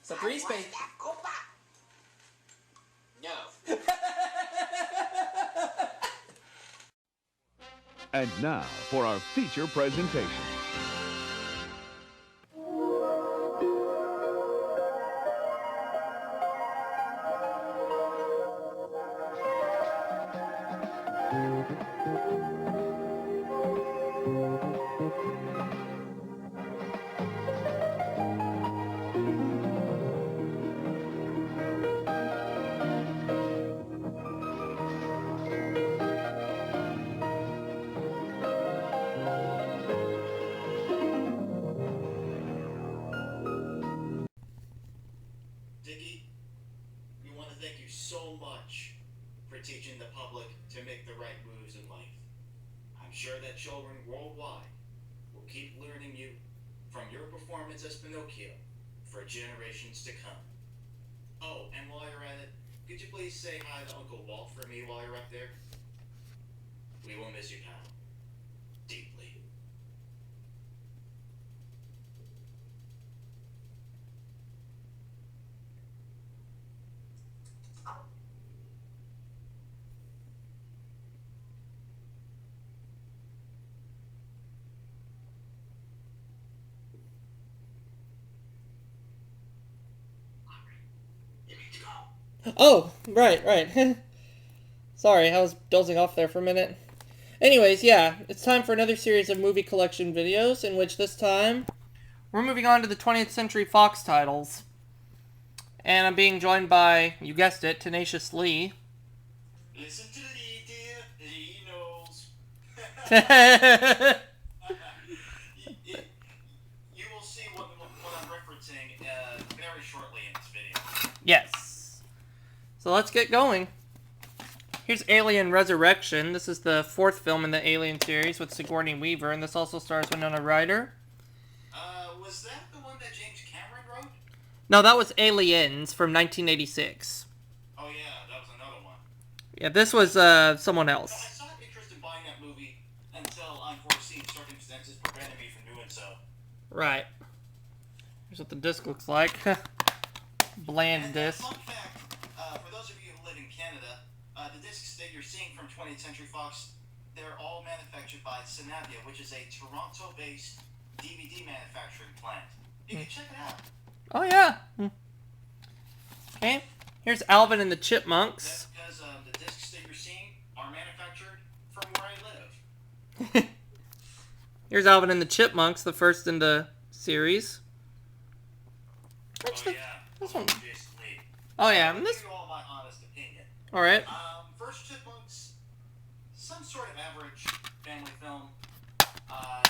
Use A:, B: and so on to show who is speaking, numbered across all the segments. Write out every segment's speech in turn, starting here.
A: So 3 space.
B: No.
C: And now for our feature presentation.
D: We want to thank you so much for teaching the public to make the right moves in life. I'm sure that children worldwide will keep learning you from your performance as Pinocchio for generations to come. Oh, and while you're at it, could you please say hi to Uncle Walt for me while you're up there? We will miss you, pal. Deeply.
A: Oh, right. Sorry, I was dozing off there for a minute. Anyways, yeah, it's time for another series of movie collection videos, in which this time, we're moving on to the 20th Century Fox titles. And I'm being joined by, you guessed it, Tenacious Lee.
D: Listen to Lee, dear. He knows. You will see what I'm referencing very shortly in this video.
A: Yes. So let's get going. Here's Alien Resurrection. This is the 4th film in the Alien series with Sigourney Weaver, and this also stars Winona Ryder.
D: Was that the one that James Cameron wrote?
A: No, that was Aliens from 1986.
D: Oh yeah, that was another one.
A: Yeah, this was someone else.
D: I saw interest in buying that movie until unforeseen circumstances prevented me from doing so.
A: Right. Here's what the disc looks like. Bland disc.
D: Fun fact, for those of you who live in Canada, the discs that you're seeing from 20th Century Fox, they're all manufactured by Synavia, which is a Toronto-based DVD manufacturing plant. You can check it out.
A: Oh, yeah. Okay. Here's Alvin and the Chipmunks.
D: That's because the discs that you're seeing are manufactured from where I live.
A: Here's Alvin and the Chipmunks, the first in the series.
D: Actually,
A: this one.
D: Jason Lee.
A: Oh, yeah.
D: I'll give you all my honest opinion.
A: All right.
D: First Chipmunks, some sort of average family film.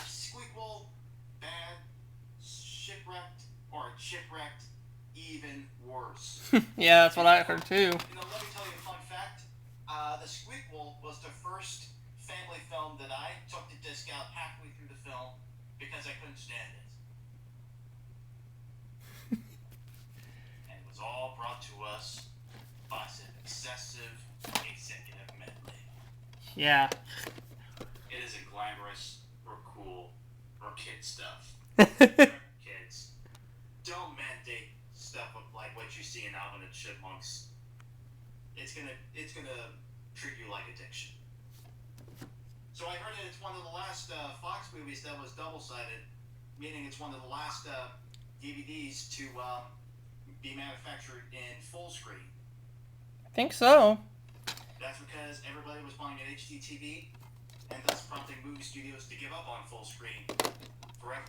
D: Squeakquel, bad. Shipwrecked, or Chipwrecked, even worse.
A: Yeah, that's what I heard too.
D: Let me tell you a fun fact. The Squeakquel was the first family film that I took the disc out halfway through the film because I couldn't stand it. And it was all brought to us by some excessive executive meddling.
A: Yeah.
D: It isn't glamorous or cool or kid stuff. Kids, don't mandate stuff like what you see in Alvin and Chipmunks. It's gonna treat you like addiction. So I heard that it's one of the last Fox movies that was double-sided, meaning it's one of the last DVDs to be manufactured in full screen.
A: I think so.
D: That's because everybody was buying an HD TV, and thus prompting movie studios to give up on full screen forever.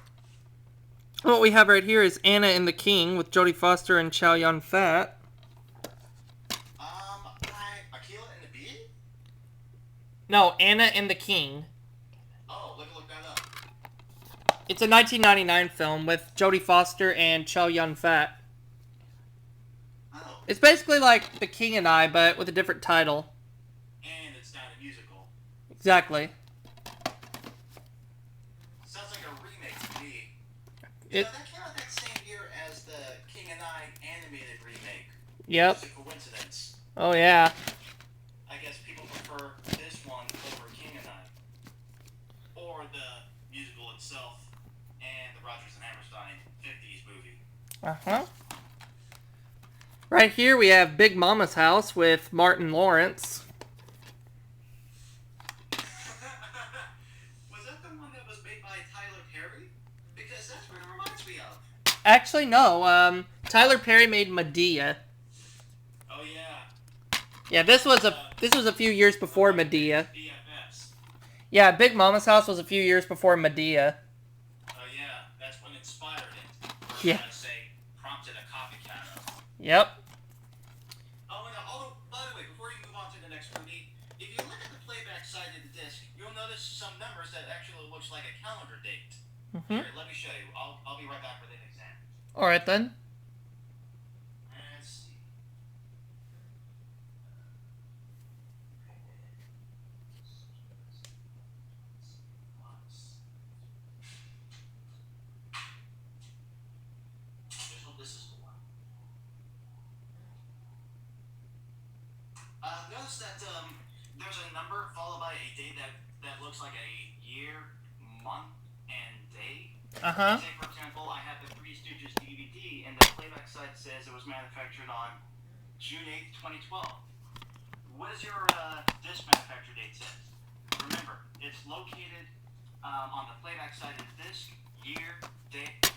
A: What we have right here is Anna and the King with Jodie Foster and Chow Yun-fat.
D: Akela and the Bee?
A: No, Anna and the King.
D: Oh, let me look that up.
A: It's a 1999 film with Jodie Foster and Chow Yun-fat.
D: Oh.
A: It's basically like The King and I, but with a different title.
D: And it's not a musical.
A: Exactly.
D: Sounds like a remake to me.
A: That
D: came out that same year as the King and I animated remake.
A: Yep.
D: It's a coincidence.
A: Oh, yeah.
D: I guess people prefer this one over King and I. Or the musical itself and the Rodgers and Hammerstein 50s movie.
A: Uh-huh. Right here we have Big Mama's House with Martin Lawrence.
D: Was that the one that was made by Tyler Perry? Because that's what it reminds me of.
A: Actually, no. Tyler Perry made Medea.
D: Oh yeah.
A: Yeah, this was a few years before Medea.
D: BFFs.
A: Yeah, Big Mama's House was a few years before Medea.
D: Oh yeah, that's when inspired it. Or
A: Yeah.
D: should I say, prompted a copycat of.
A: Yep.
D: Oh, and although, by the way, before you move on to the next movie, if you look at the playback side of the disc, you'll notice some numbers that actually looks like a calendar date. Here, let me show you. I'll be right back with an example.
A: All right then.
D: Let's see. This is the one. Notice that there's a number followed by a date that looks like a year, month, and day.
A: Uh-huh.
D: Say, for example, I have the Three Stooges DVD, and the playback side says it was manufactured on June 8th, 2012. What does your disc manufacture date say? Remember, it's located on the playback side of the disc, year, date,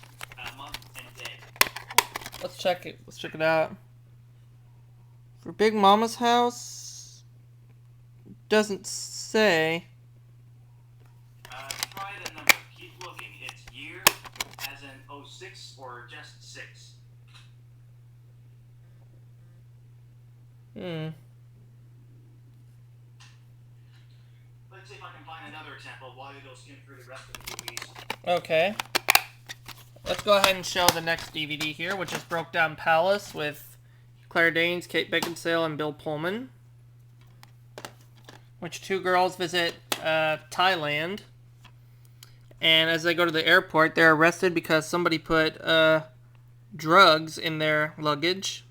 D: month, and day.
A: Let's check it. Let's check it out. For Big Mama's House, doesn't say.
D: Try the number. Keep looking. It's year, as in 06 or just 6. Let's see if I can find another example while you go skim through the rest of the movies.
A: Okay. Let's go ahead and show the next DVD here, which is Broke Down Palace with Claire Danes, Kate Beckinsale, and Bill Pullman. Which two girls visit Thailand. And as they go to the airport, they're arrested because somebody put drugs in their luggage.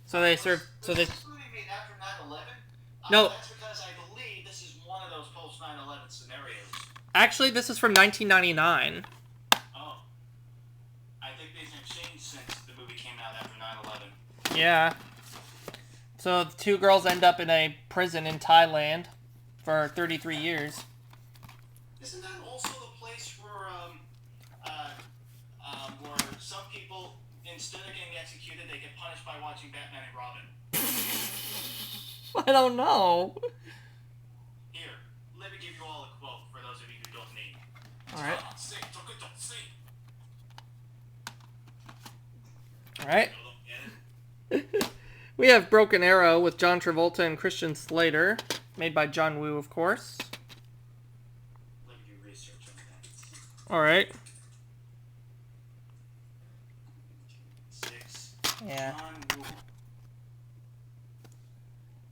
A: So they serve. So they.
D: Is this movie made after 9/11?
A: No.
D: That's because I believe this is one of those post 9/11 scenarios.
A: Actually, this is from 1999.
D: Oh. I think they've changed since the movie came out after 9/11.
A: Yeah. So the two girls end up in a prison in Thailand for 33 years.
D: Isn't that also the place where some people, instead of getting executed, they get punished by watching Batman and Robin?
A: I don't know.
D: Here, let me give you all a quote for those of you who don't need.
A: Alright.
D: Don't see.
A: Alright.
D: Don't get it?
A: We have Broken Arrow with John Travolta and Christian Slater, made by John Woo, of course.
D: Let me do research on that.
A: Alright.
D: 6.
A: Yeah.
D: John Woo.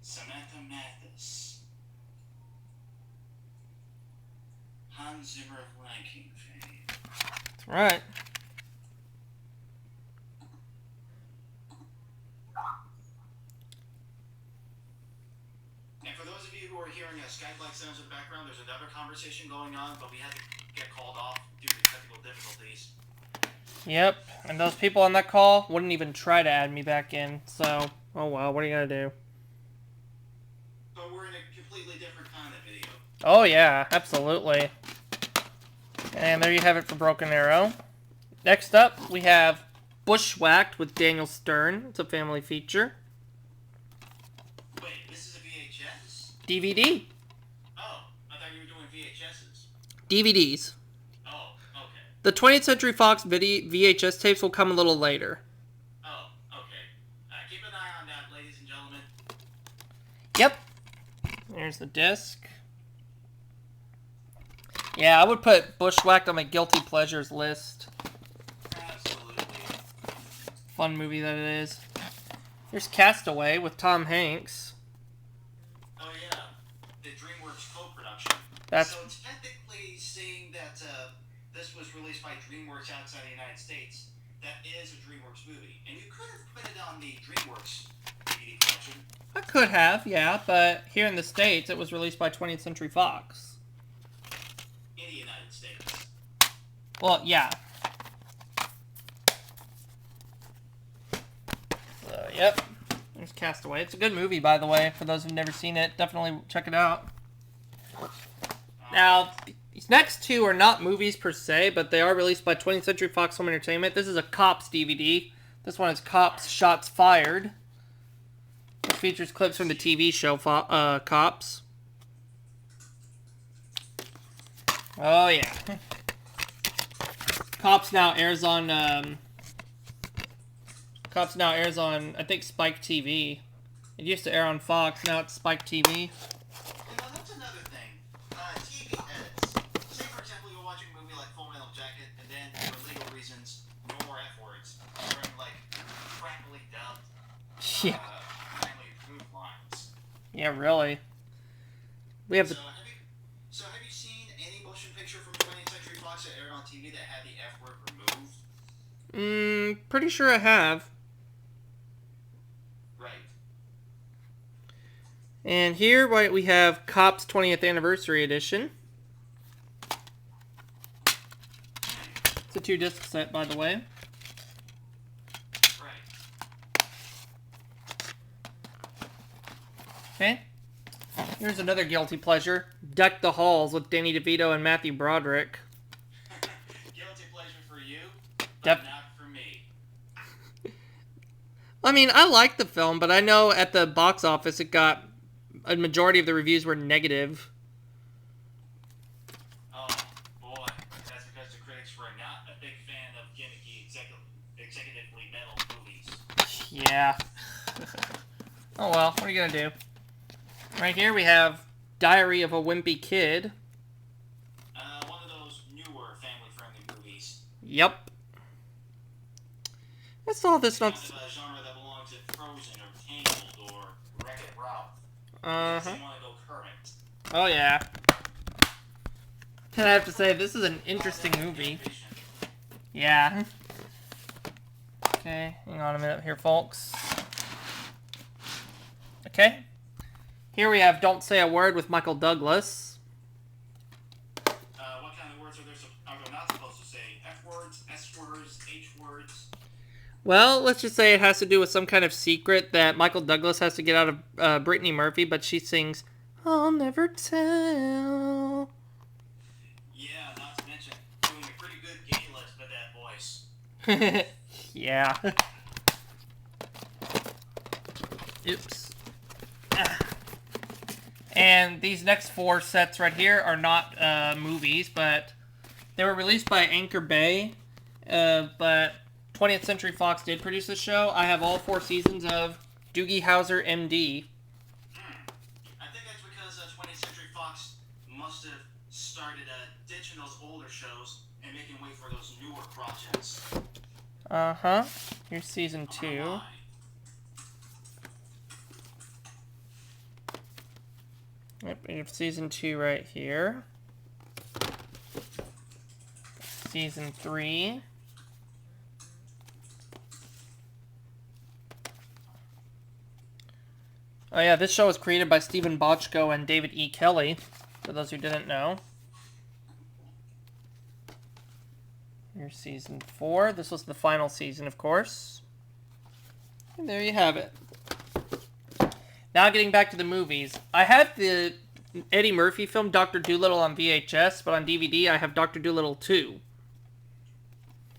D: Samantha Mathis. Hans Zimmer of Ranking fame.
A: That's right.
D: And for those of you who are hearing Skype-like sounds in the background, there's another conversation going on, but we had to get called off due to technical difficulties.
A: Yep. And those people on that call wouldn't even try to add me back in. So, oh well, what are you gonna do?
D: But we're in a completely different kind of video.
A: Oh yeah, absolutely. And there you have it for Broken Arrow. Next up, we have Bushwhacked with Daniel Stern. It's a family feature.
D: Wait, this is a VHS?
A: DVD.
D: Oh, I thought you were doing VHSs.
A: DVDs.
D: Oh, okay.
A: The 20th Century Fox VHS tapes will come a little later.
D: Oh, okay. Keep an eye on that, ladies and gentlemen.
A: Yep. There's the disc. Yeah, I would put Bushwhacked on my guilty pleasures list.
D: Absolutely.
A: Fun movie that it is. Here's Castaway with Tom Hanks.
D: Oh, yeah. The DreamWorks co-production.
A: That's
D: So technically, seeing that this was released by DreamWorks outside the United States, that is a DreamWorks movie. And you could have put it on the DreamWorks DVD collection.
A: I could have, yeah, but here in the States, it was released by 20th Century Fox.
D: In the United States.
A: Well, yeah. Yep. There's Castaway. It's a good movie, by the way. For those who've never seen it, definitely check it out. Now, these next two are not movies per se, but they are released by 20th Century Fox Home Entertainment. This is a Cops DVD. This one is Cops Shots Fired. It features clips from the TV show Cops. Oh, yeah. Cops now airs on, I think, Spike TV. It used to air on Fox, now it's Spike TV.
D: That's another thing. TV edits. Say, for example, you're watching a movie like Full Metal Jacket, and then, for legal reasons, no more F-words. During, like, crackly dubbed,
A: Yeah.
D: family approved lines.
A: Yeah, really. We have the...
D: So have you seen any motion picture from 20th Century Fox that aired on TV that had the F-word removed?
A: Pretty sure I have.
D: Right.
A: And here we have Cops 20th Anniversary Edition. It's a 2-disc set, by the way.
D: Right.
A: Okay. Here's another guilty pleasure. Deck the Halls with Danny DeVito and Matthew Broderick.
D: Guilty pleasure for you, but not for me.
A: I mean, I like the film, but I know at the box office it got... a majority of the reviews were negative.
D: Oh, boy. That's because the critics were not a big fan of gimmicky, executively metal movies.
A: Yeah. Oh well, what are you gonna do? Right here we have Diary of a Wimpy Kid.
D: One of those newer family-friendly movies.
A: Yep. I saw this
D: Kind
A: not...
D: of a genre that belongs to Frozen or Tangled or Wreck-It Ralph.
A: Uh-huh.
D: You want to go current.
A: Oh yeah. And I have to say, this is an interesting movie. Yeah. Okay, hang on a minute here, folks. Okay. Here we have Don't Say a Word with Michael Douglas.
D: What kind of words are they not supposed to say? F words, S words, H words?
A: Well, let's just say it has to do with some kind of secret that Michael Douglas has to get out of Brittany Murphy, but she sings, I'll never tell.
D: Yeah, not to mention doing a pretty good gay list with that voice.
A: Yeah. Oops. And these next 4 sets right here are not movies, but they were released by Anchor Bay, but 20th Century Fox did produce the show. I have all 4 seasons of Doogie Howser, MD.
D: I think that's because 20th Century Fox must have started ditching those older shows and making way for those newer projects.
A: Uh-huh. Here's season 2. Yep, we have season 2 right here. Season 3. Oh yeah, this show was created by Stephen Bochco and David E. Kelly, for those who didn't know. Here's season 4. This was the final season, of course. And there you have it. Now getting back to the movies. I had the Eddie Murphy film Dr. Dolittle on VHS, but on DVD I have Dr. Dolittle 2.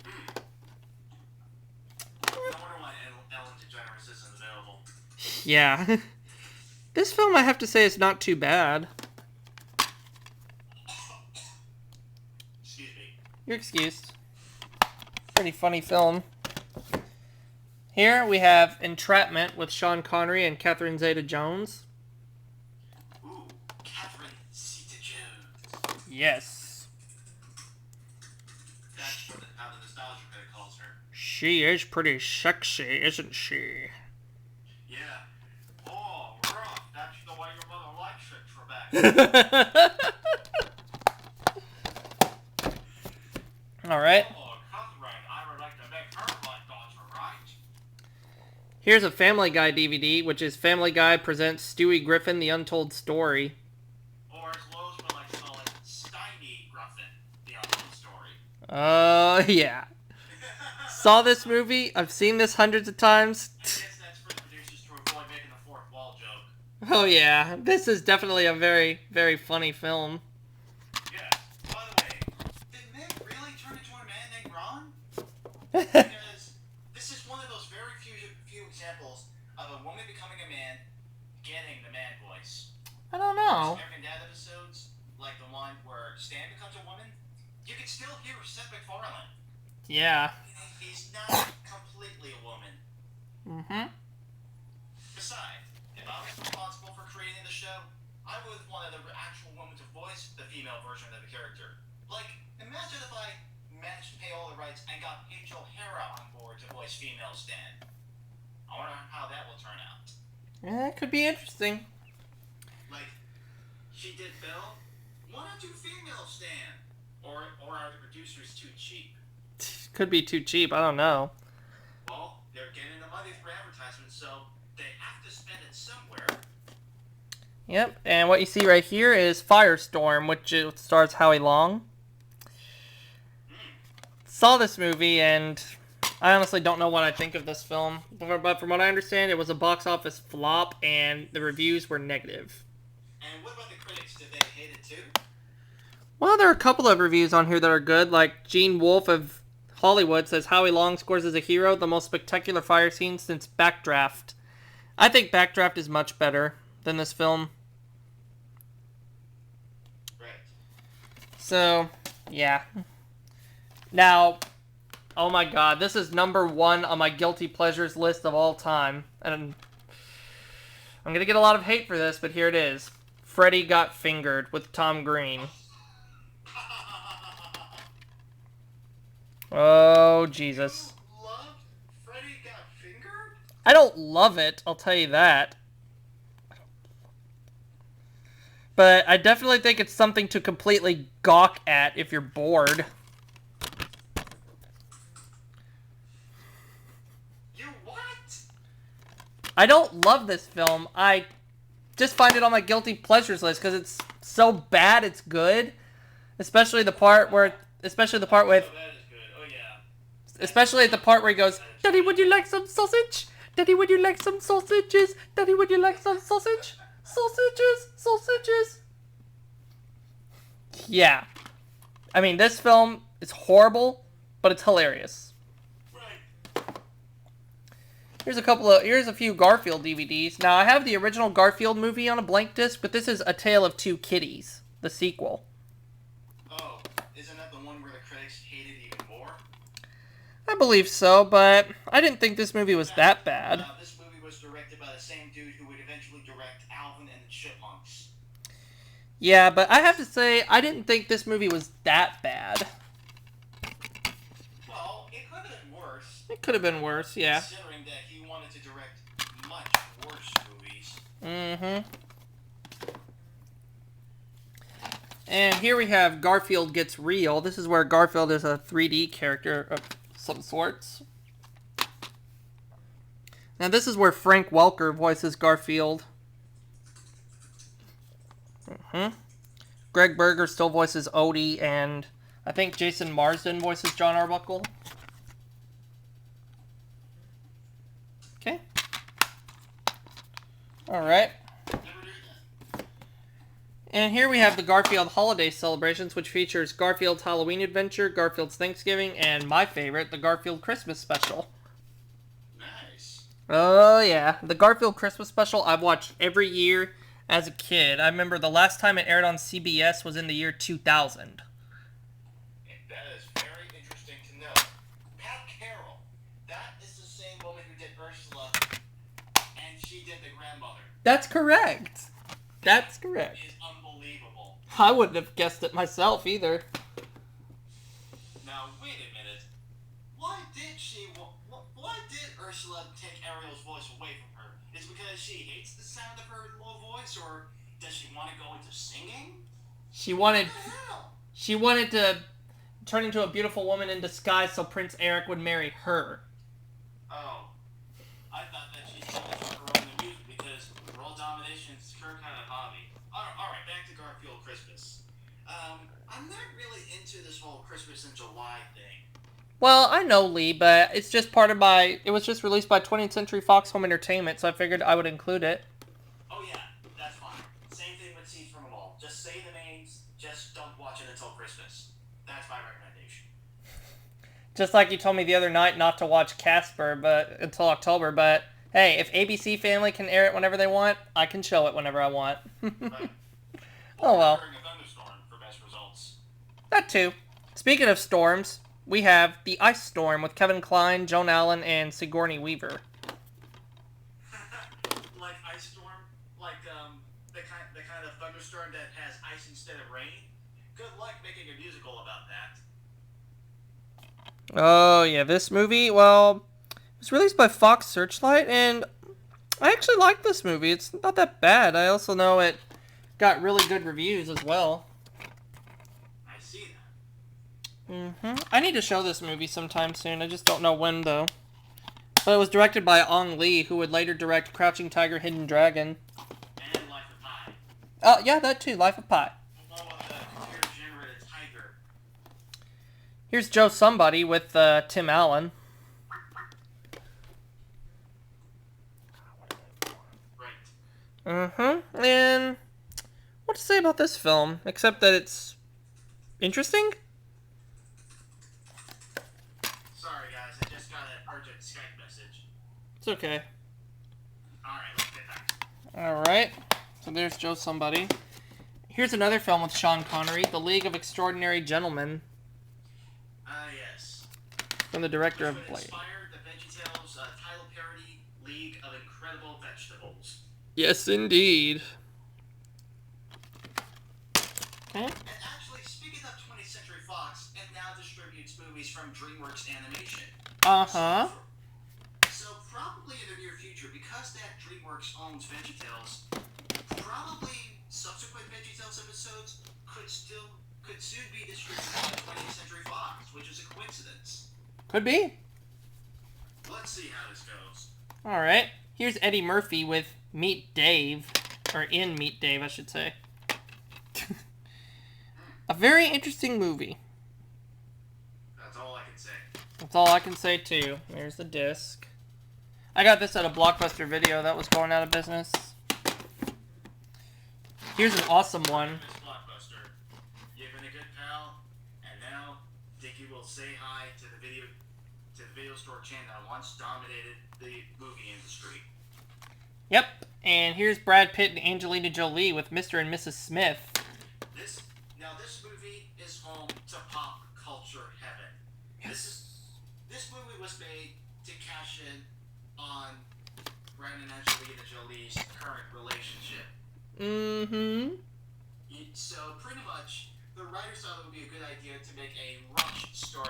D: I wonder why Ellen DeGeneres isn't available.
A: Yeah. This film, I have to say, is not too bad.
D: Excuse me.
A: You're excused. Pretty funny film. Here we have Entrapment with Sean Connery and Catherine Zeta-Jones.
D: Ooh, Catherine Zeta-Jones.
A: Yes.
D: That's what how the nostalgia critic calls her.
A: She is pretty sexy, isn't she?
D: Yeah. Oh, rough. That's the way your mother likes it, Trebek.
A: Alright.
D: Oh, Catherine, I would like to make her my daughter, right?
A: Here's a Family Guy DVD, which is Family Guy presents Stewie Griffin, The Untold Story.
D: Or as Lowe's would like to call it, Steiny Gruffin, the untold story.
A: Yeah. Saw this movie. I've seen this hundreds of times.
D: I guess that's for
A: Oh yeah, this is definitely a very, very funny film.
D: Yes. By the way, did Meg really turn into a man named Ron? Because this is one of those very few examples of a woman becoming a man, getting the man voice.
A: I don't know.
D: American Dad episodes, like the one where Stan becomes a woman, you can still hear Seth MacFarlane.
A: Yeah.
D: He's not completely a woman.
A: Mm-hmm.
D: Besides, if I was responsible for creating the show, I would have wanted the actual woman to voice the female version of the character. Like, imagine if I managed to pay all the rights and got Paige O'Hara on board to voice female Stan. I wonder how that will turn out.
A: Yeah, it could be interesting.
D: Like, she did Bill. Why not do female Stan? Or are the producers too cheap?
A: Could be too cheap. I don't know.
D: Well, they're getting the money for advertisements, so they have to spend it somewhere.
A: Yep. And what you see right here is Firestorm, which stars Howie Long. Saw this movie, and I honestly don't know what I think of this film. But from what I understand, it was a box office flop, and the reviews were negative.
D: And what about the critics? Did they hate it too?
A: Well, there are a couple of reviews on here that are good. Like Gene Wolfe of Hollywood says Howie Long scores as a hero the most spectacular fire scene since Backdraft. I think Backdraft is much better than this film.
D: Right.
A: So, yeah. Now, oh my god, this is number 1 on my guilty pleasures list of all time. And I'm gonna get a lot of hate for this, but here it is. Freddy Got Fingered with Tom Green. Oh, Jesus.
D: You loved Freddy Got Fingered?
A: I don't love it, I'll tell you that. But I definitely think it's something to completely gawk at if you're bored.
D: You what?
A: I don't love this film. I just find it on my guilty pleasures list because it's so bad it's good. Especially the part with
D: Oh, that is good. Oh, yeah.
A: especially the part where he goes, "Daddy, would you like some sausage? Daddy, would you like some sausages? Daddy, would you like some sausage? Sausages, sausages." Yeah. I mean, this film is horrible, but it's hilarious.
D: Right.
A: Here's a few Garfield DVDs. Now, I have the original Garfield movie on a blank disc, but this is A Tale of Two Kitties, the sequel.
D: Oh, isn't that the one where the critics hated even more?
A: I believe so, but I didn't think this movie was that bad.
D: This movie was directed by the same dude who would eventually direct Alvin and the Chipmunks.
A: Yeah, but I have to say, I didn't think this movie was that bad.
D: Well, it could have been worse.
A: It could have been worse, yeah.
D: Considering that he wanted to direct much worse movies.
A: Mm-hmm. And here we have Garfield Gets Real. This is where Garfield is a 3D character of some sorts. Now this is where Frank Welker voices Garfield. Greg Berger still voices Odie, and I think Jason Marsden voices John Arbuckle. Okay. Alright. And here we have the Garfield Holiday Celebrations, which features Garfield's Halloween Adventure, Garfield's Thanksgiving, and my favorite, the Garfield Christmas Special.
D: Nice.
A: Oh, yeah. The Garfield Christmas Special I've watched every year as a kid. I remember the last time it aired on CBS was in the year 2000.
D: That is very interesting to know. Pat Carroll, that is the same woman who did Ursula, and she did the grandmother.
A: That's correct. That's correct.
D: It is unbelievable.
A: I wouldn't have guessed it myself either.
D: Now, wait a minute. Why did Ursula take Ariel's voice away from her? Is it because she hates the sound of her low voice, or does she want to go into singing?
A: She wanted
D: What the hell?
A: she wanted to turn into a beautiful woman in disguise so Prince Eric would marry her.
D: Oh. I thought that she took her own in the music because world domination is her kind of hobby. Alright, back to Garfield Christmas. I'm not really into this whole Christmas in July thing.
A: Well, I know, Lee, but it's just part of my... It was just released by 20th Century Fox Home Entertainment, so I figured I would include it.
D: Oh yeah,
A: Just like you told me the other night not to watch Casper until October, but hey, if ABC Family can air it whenever they want, I can show it whenever I want.
D: Right.
A: Oh well.
D: During a thunderstorm for best results.
A: That too. Speaking of storms, we have The Ice Storm with Kevin Kline, Joan Allen, and Sigourney Weaver.
D: Like ice storm, like the kind of thunderstorm that has ice instead of rain. Good luck making a musical about that.
A: Oh yeah, this movie, well, it was released by Fox Searchlight, and I actually like this movie. It's not that bad. I also know it got really good reviews as well.
D: I see that.
A: I need to show this movie sometime soon. I just don't know when, though. But it was directed by Ong Lee, who would later direct Crouching Tiger, Hidden Dragon.
D: And Life of Pi.
A: Oh, yeah, that too. Life of Pi.
D: Along with the computer-generated tiger.
A: Here's Joe Somebody with Tim Allen.
D: Right.
A: And what to say about this film, except that it's interesting?
D: Sorry, guys. I just got an urgent Skype message.
A: It's okay.
D: Alright, let's get back.
A: Alright, so there's Joe Somebody. Here's another film with Sean Connery, The League of Extraordinary Gentlemen,
D: Yes.
A: from the director
D: Which
A: of
D: would
A: Blade.
D: inspire the VeggieTales title parody, League of Incredible Vegetables.
A: Yes, indeed. Okay.
D: And actually, speaking of 20th Century Fox, it now distributes movies from DreamWorks Animation.
A: Uh-huh.
D: So probably in the near future, because that DreamWorks owns VeggieTales, probably subsequent VeggieTales episodes could soon be distributed by 20th Century Fox, which is a coincidence.
A: Could be.
D: Let's see how this goes.
A: Alright. Here's Eddie Murphy with Meet Dave. Or in Meet Dave, I should say. A very interesting movie.
D: That's all I can say.
A: That's all I can say, too. There's the disc. I got this at a Blockbuster Video that was going out of business. Here's an awesome one.
D: Miss Blockbuster, you've been a good pal, and now Dickie will say hi to the video store chain that once dominated the movie industry.
A: Yep. And here's Brad Pitt and Angelina Jolie with Mr. and Mrs. Smith.
D: This movie is home to pop culture heaven. This movie was made to cash in on Brad and Angelina Jolie's current relationship.
A: Mm-hmm.
D: So pretty much, the writers thought it would be a good idea to make a rush story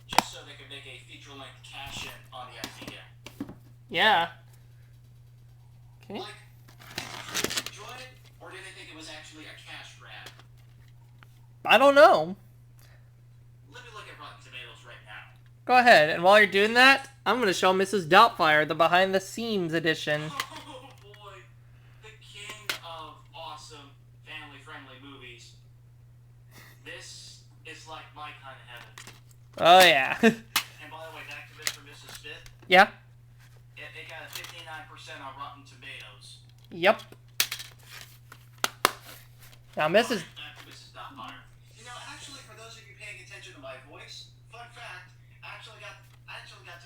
D: just so they could make a feature-length cash-in on the idea.
A: Yeah. Okay.
D: Like, did they enjoy it, or did they think it was actually a cash grab?
A: I don't know.
D: Let me look at Rotten Tomatoes right now.
A: Go ahead. And while you're doing that, I'm going to show Mrs. Doubtfire the behind-the-scenes edition.
D: Oh boy, the king of awesome family-friendly movies. This is like my kind of heaven.
A: Oh, yeah.
D: And by the way, back to Mr. and Mrs. Smith.
A: Yeah?
D: It got a 59% on Rotten Tomatoes.
A: Yep. Now, Mrs.
D: Back to Mrs. Doubtfire. You know, actually, for those of you paying attention to my voice, fun fact, I actually got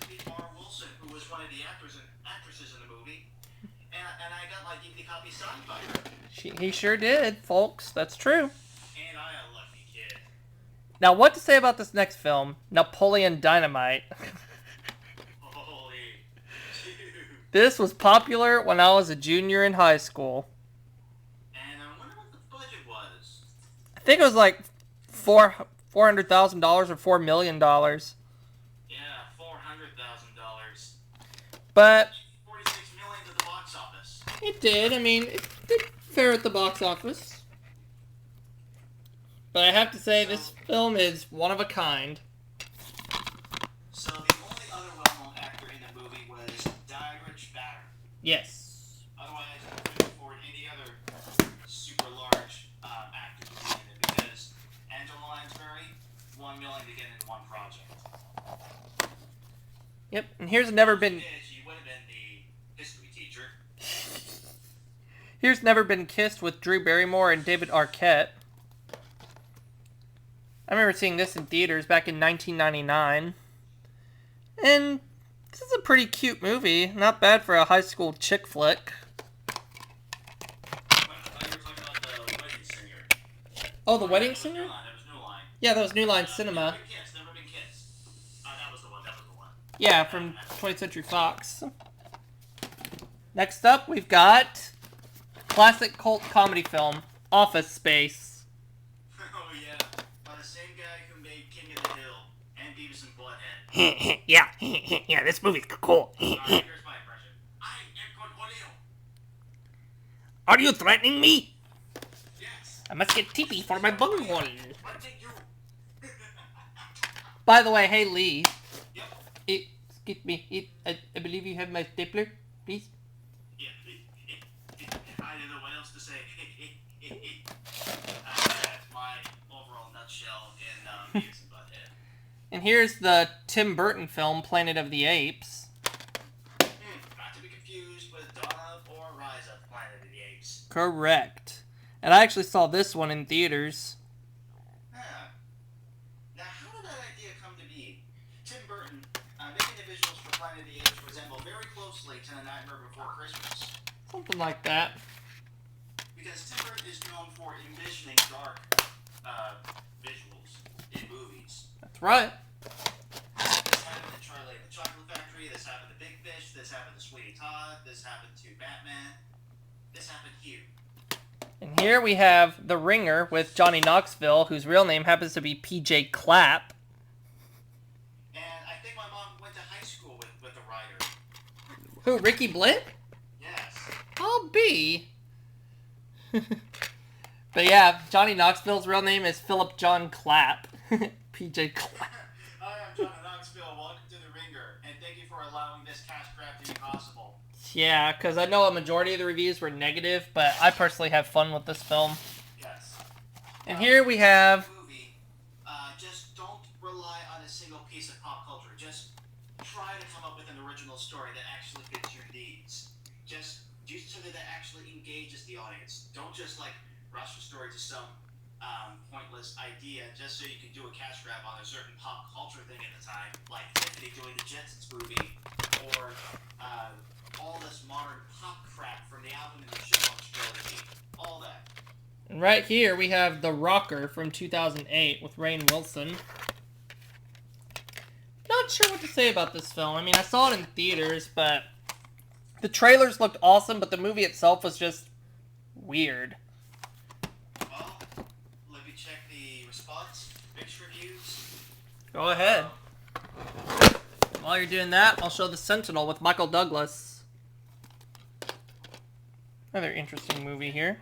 D: to meet Mara Wilson, who was one of the actresses in the movie, and I got my DVD copy signed by her.
A: He sure did, folks. That's true.
D: And I a lucky kid.
A: Now, what to say about this next film, Napoleon Dynamite?
D: Holy dude.
A: This was popular when I was a junior in high school.
D: And I wonder what the budget was.
A: I think it was like $400,000 or $4 million.
D: Yeah, $400,000.
A: But
D: $46 million to the box office.
A: it did. I mean, it did fair at the box office. But I have to say, this film is one of a kind.
D: So the only other well-known actor in the movie was Diedrich Bader.
A: Yes.
D: Otherwise, I couldn't afford any other super large actor to be in it because Angela Lansbury, $1 million to get into one project.
A: Yep. And here's Never Been
D: She would have been the history teacher.
A: Here's Never Been Kissed with Drew Barrymore and David Arquette. I remember seeing this in theaters back in 1999. And this is a pretty cute movie. Not bad for a high school chick flick.
D: I thought you were talking about the Wedding Singer.
A: Oh, The Wedding
D: That was
A: Singer?
D: New Line. That was New Line.
A: Yeah, that was New Line Cinema.
D: Never Been Kissed. Never Been Kissed. That was the one. That was the one.
A: Yeah, from 20th Century Fox. Next up, we've got classic cult comedy film, Office Space.
D: Oh yeah, by the same guy who made King of the Hill and Beavis and Butthead.
A: yeah, this movie's cool.
D: Here's my impression. I am Cornholio.
A: Are you threatening me?
D: Yes.
A: I must get TP for my bunghole.
D: What did you?
A: By the way, hey Lee.
D: Yep.
A: Excuse me. I believe you have my stapler, please.
D: Yeah. I didn't know what else to say. That's my overall nutshell in Beavis and Butthead.
A: And here's the Tim Burton film, Planet of the Apes.
D: Not to be confused with Dawn of or Rise of Planet of the Apes.
A: Correct. And I actually saw this one in theaters.
D: Huh. Now, how did that idea come to be? Tim Burton, making the visuals for Planet of the Apes resemble very closely to The Nightmare Before Christmas.
A: Something like that.
D: Because Tim Burton is known for envisioning dark visuals in movies.
A: That's right.
D: This happened to Charlie and the Chocolate Factory, this happened to Big Fish, this happened to Sweeney Todd, this happened to Batman, this happened here.
A: And here we have The Ringer with Johnny Knoxville, whose real name happens to be PJ Clapp.
D: And I think my mom went to high school with the writer.
A: Who, Ricky Blake?
D: Yes.
A: I'll be. But yeah, Johnny Knoxville's real name is Philip John Clapp. PJ Clapp.
D: Hi, I'm Johnny Knoxville. Welcome to The Ringer, and thank you for allowing this cash grab to be possible.
A: Yeah, because I know a majority of the reviews were negative, but I personally have fun with this film.
D: Yes.
A: And here we have...
D: Movie, just don't rely on a single piece of pop culture. Just try to come up with an original story that actually fits your needs. Just do something that actually engages the audience. Don't just rush the story to some pointless idea just so you can do a cash grab on a certain pop culture thing at the time, like Tiffany doing the Jetsons movie, or all this modern pop crap from the Alvin and the Chipmunks trilogy. All that.
A: And right here we have The Rocker from 2008 with Rainn Wilson. Not sure what to say about this film. I mean, I saw it in theaters, but the trailers looked awesome, but the movie itself was just weird.
D: Well, let me check the response, mixed reviews.
A: Go ahead. While you're doing that, I'll show The Sentinel with Michael Douglas. Another interesting movie here.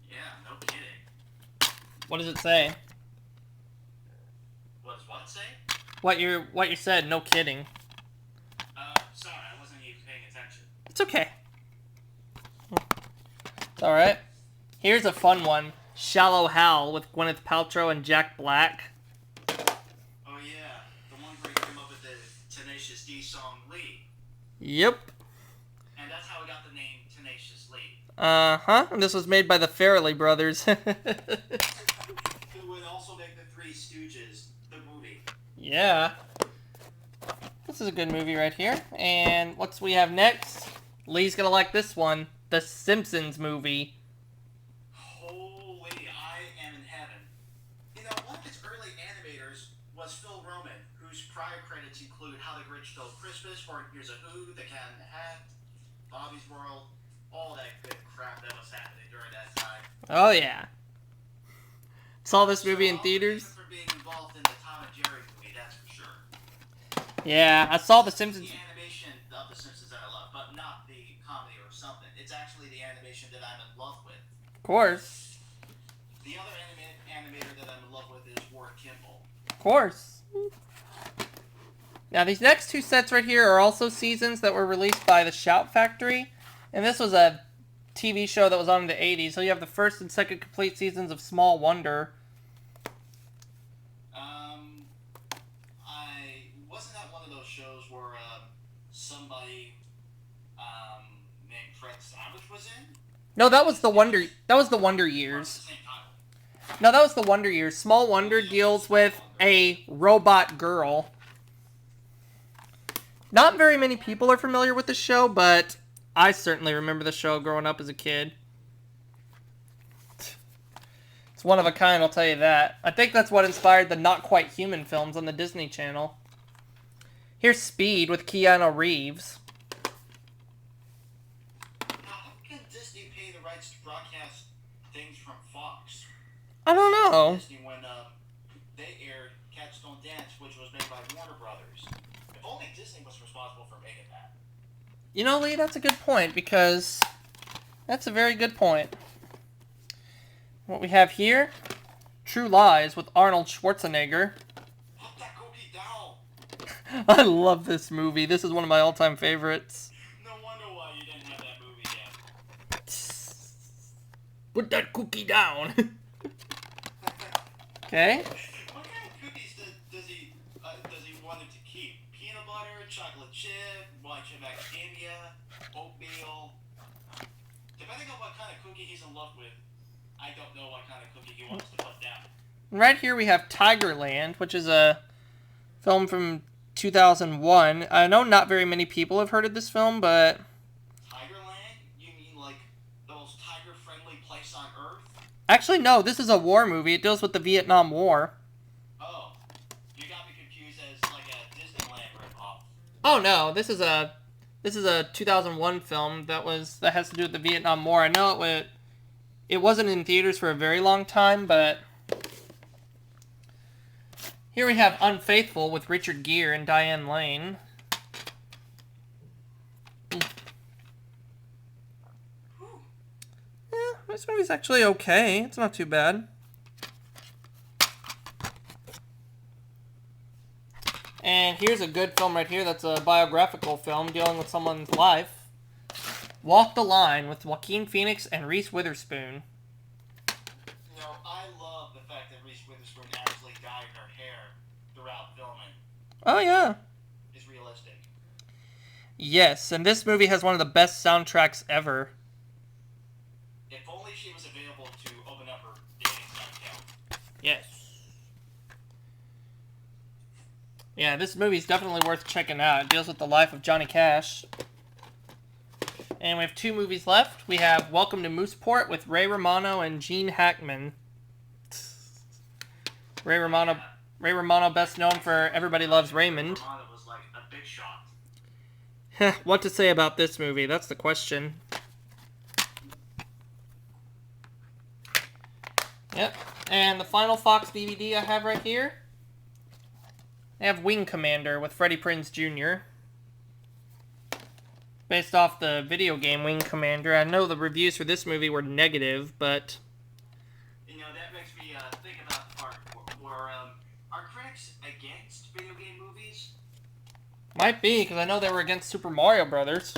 D: Yeah, no kidding.
A: What does it say?
D: What does what say?
A: What you said, no kidding.
D: Sorry, I wasn't even paying attention.
A: It's okay. It's alright. Here's a fun one. Shallow Hal with Gwyneth Paltrow and Jack Black.
D: Oh yeah, the one where he came up with the Tenacious D song Lee.
A: Yep.
D: And that's how we got the name Tenacious Lee.
A: Uh-huh. And this was made by the Farrelly brothers.
D: Who would also make the Three Stooges, the movie.
A: Yeah. This is a good movie right here. And what's we have next? Lee's gonna like this one. The Simpsons movie.
D: Holy, I am in heaven. You know, one of its early animators was Phil Roman, whose prior credits include How the Grinch Stole Christmas, or Here's a Who, The Cat in the Hat, Bobby's World, all that good crap that was happening during that time.
A: Oh, yeah. Saw this movie in theaters.
D: For being involved in the Tom and Jerry movie, that's for sure.
A: Yeah, I saw The Simpsons.
D: The animation of The Simpsons that I love, but not the comedy or something. It's actually the animation that I'm in love with.
A: Of course.
D: The other animator that I'm in love with is Ward Kimball.
A: Of course. Now, these next two sets right here are also seasons that were released by the Shout Factory. And this was a TV show that was on in the 80s. So you have the first and second complete seasons of Small Wonder.
D: Wasn't that one of those shows where somebody named Fred Savage was in?
A: No, that was the Wonder. That was the Wonder
D: Or it's
A: Years.
D: the same title.
A: No, that was the Wonder Years. Small Wonder deals with a robot girl. Not very many people are familiar with the show, but I certainly remember the show growing up as a kid. It's one of a kind, I'll tell you that. I think that's what inspired the Not Quite Human films on the Disney Channel. Here's Speed with Keanu Reeves.
D: Now, how can Disney pay the rights to broadcast things from Fox?
A: I don't know.
D: Disney when they aired Capstone Dance, which was made by Warner Brothers. If only Disney was responsible for making that.
A: You know, Lee, that's a good point, because that's a very good point. What we have here, True Lies with Arnold Schwarzenegger.
D: Put that cookie down!
A: I love this movie. This is one of my all-time favorites.
D: No wonder why you didn't have that movie yet.
A: Put that cookie down. Okay.
D: What kind of cookies does he want it to keep? Peanut butter, chocolate chip, white chip macadamia, oatmeal. Depending on what kind of cookie he's in love with, I don't know what kind of cookie he wants to put down.
A: Right here we have Tigerland, which is a film from 2001. I know not very many people have heard of this film, but...
D: Tigerland? You mean like the most tiger-friendly place on Earth?
A: Actually, no, this is a war movie. It deals with the Vietnam War.
D: Oh, you got me confused as like a Disneyland ripoff.
A: Oh no, this is a 2001 film that has to do with the Vietnam War. I know it wasn't in theaters for a very long time, but here we have Unfaithful with Richard Gere and Diane Lane. This movie's actually okay. It's not too bad. And here's a good film right here that's a biographical film dealing with someone's life. Walk the Line with Joaquin Phoenix and Reese Witherspoon.
D: You know, I love the fact that Reese Witherspoon actually dyed her hair throughout filming.
A: Oh, yeah.
D: It's realistic.
A: Yes, and this movie has one of the best soundtracks ever.
D: If only she was available to open up her dating account.
A: Yes. Yeah, this movie's definitely worth checking out. It deals with the life of Johnny Cash. And we have two movies left. We have Welcome to Mooseport with Ray Romano and Gene Hackman. Ray Romano best known for Everybody Loves Raymond.
D: Romano was like a big shot.
A: What to say about this movie? That's the question. Yep. And the final Fox DVD I have right here. I have Wing Commander with Freddie Prinze Jr. Based off the video game Wing Commander. I know the reviews for this movie were negative, but...
D: You know, that makes me think about the part where are critics against video game movies?
A: Might be, because I know they were against Super Mario Brothers.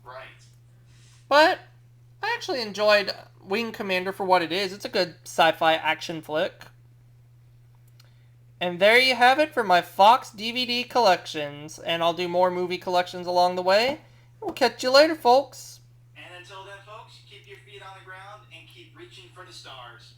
D: Right.
A: But I actually enjoyed Wing Commander for what it is. It's a good sci-fi action flick. And there you have it for my Fox DVD collections. And I'll do more movie collections along the way. We'll catch you later, folks.
D: And until then, folks, keep your feet on the ground and keep reaching for the stars.